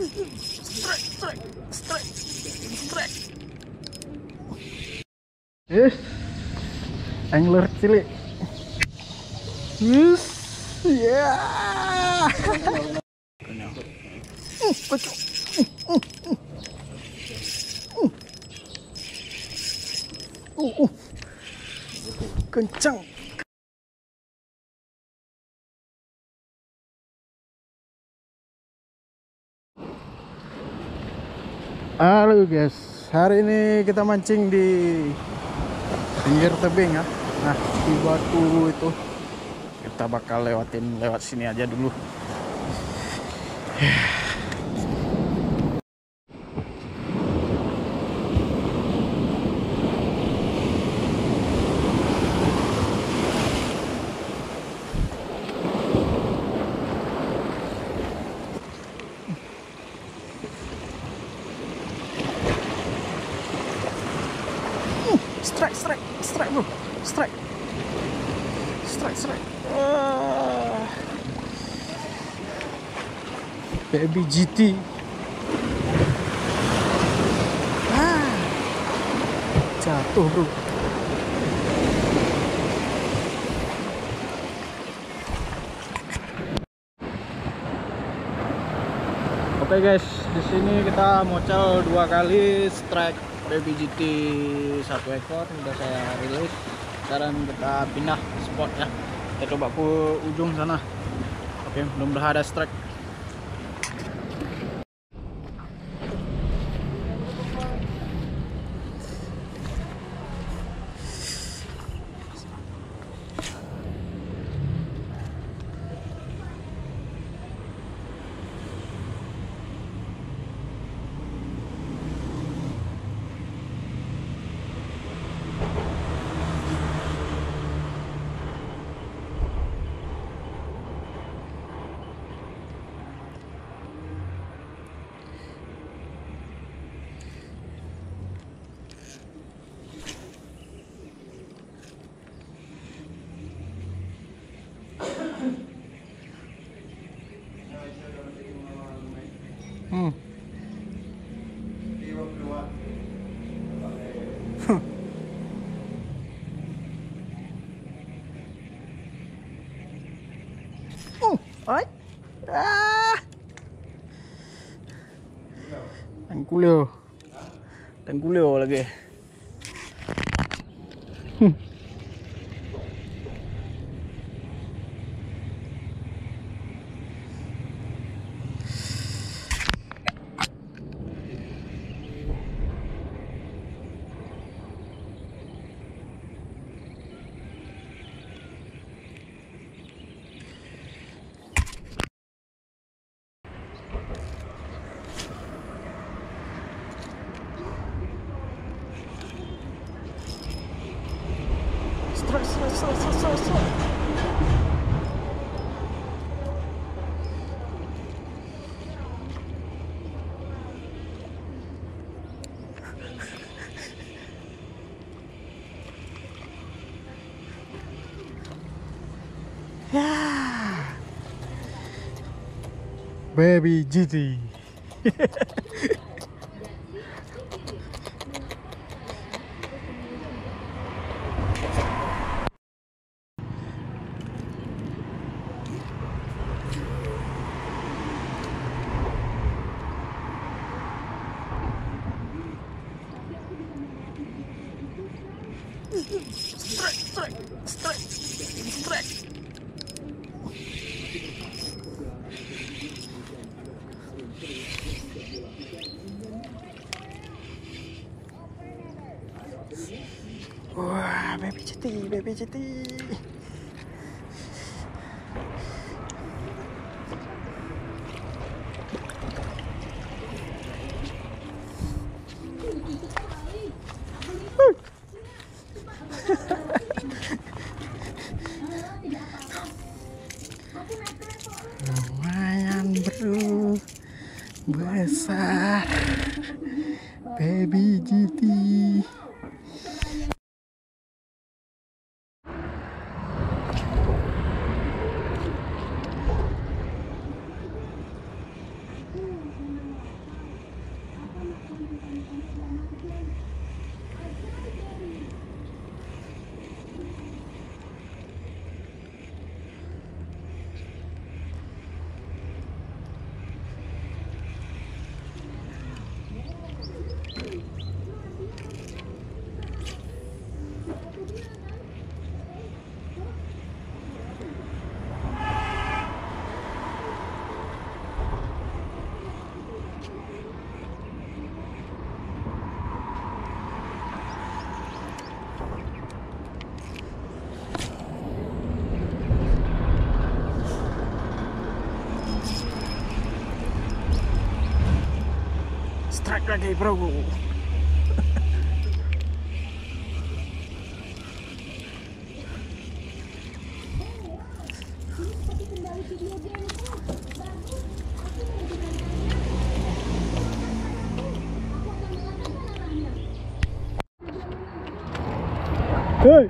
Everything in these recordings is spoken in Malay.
Strike. Yes, angler cilik. Yes, yeah. Kocok. Kencang. Halo guys, hari ini kita mancing di pinggir tebing ya. Nah, di batu itu kita bakal lewat sini aja dulu. Strike bro, strike. Baby GT. Jatuh bro. Oke guys, di sini kita mocel 2 kali strike Baby GT 1 ekor udah saya rilis. Sekarang kita pindah spot ya. Kita coba ke ujung sana. Oke, mudah-mudahan ada strike. Oi. Tengkulio lagi. Strike. Yeah. Baby GT. Strike. Wah, baby GT. Lumayan bro, besar Baby GT. strike lagi bro. Hey.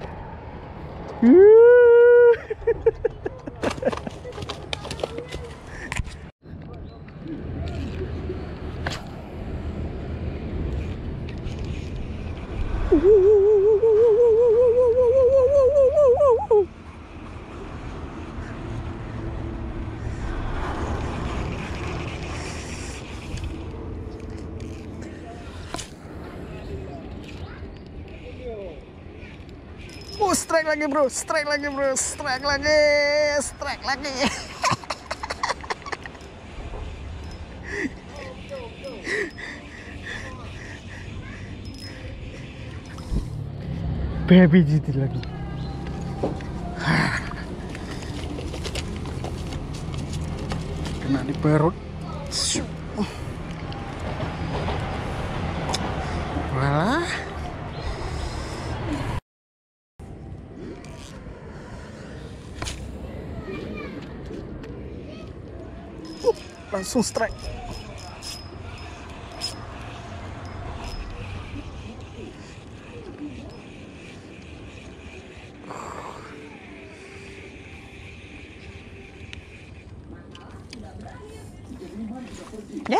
Strike lagi bro, strike lagi bro, strike lagi, strike lagi. Baby GT lagi. Kena di perut. Walah. Langsung strike. Ya.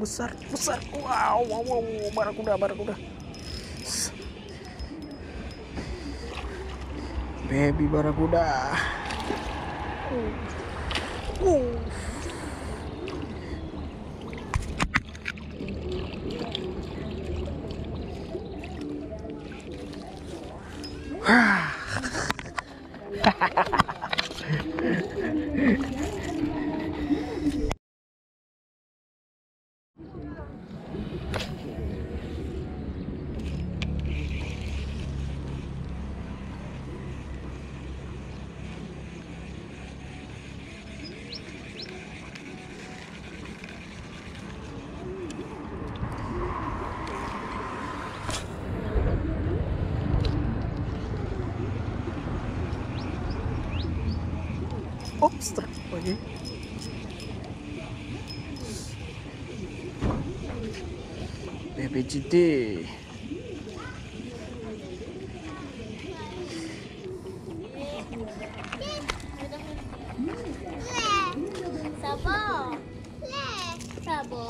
Besar, besar. Wow, wow, wow, barakuda, barakuda. Baby barakuda. Strike lagi. BPGT. Sabo. Sabo.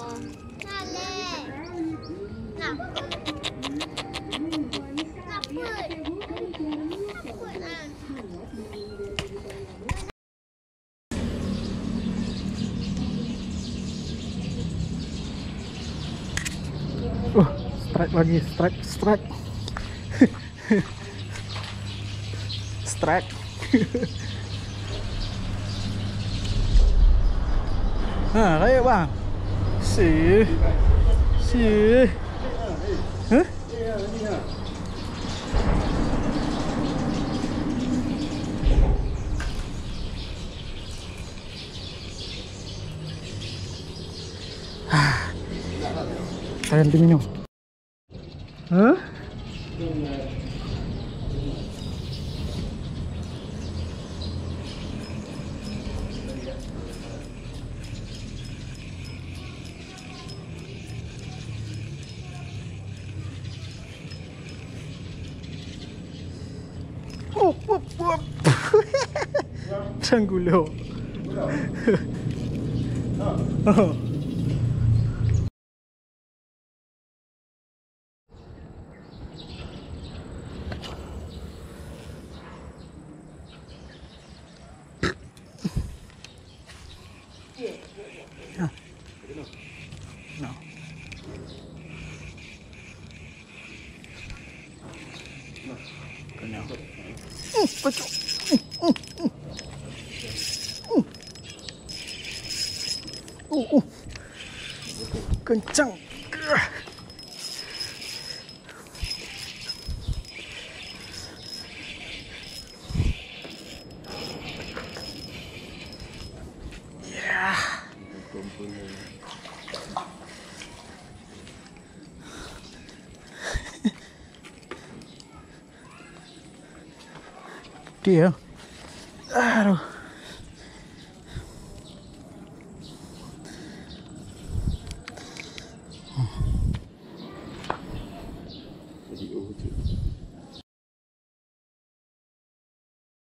Strike lagi, strike, strike. Strike. Nah, kayak bang. Si. Hah? Saya diminum. Hah? Tranggulo. No. No. Bocok. Kencang. Ya. Dia. Aduh.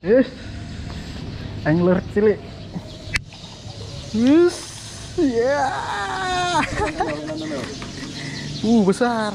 Yes. Angler cilik. Yes. Ya. Besar.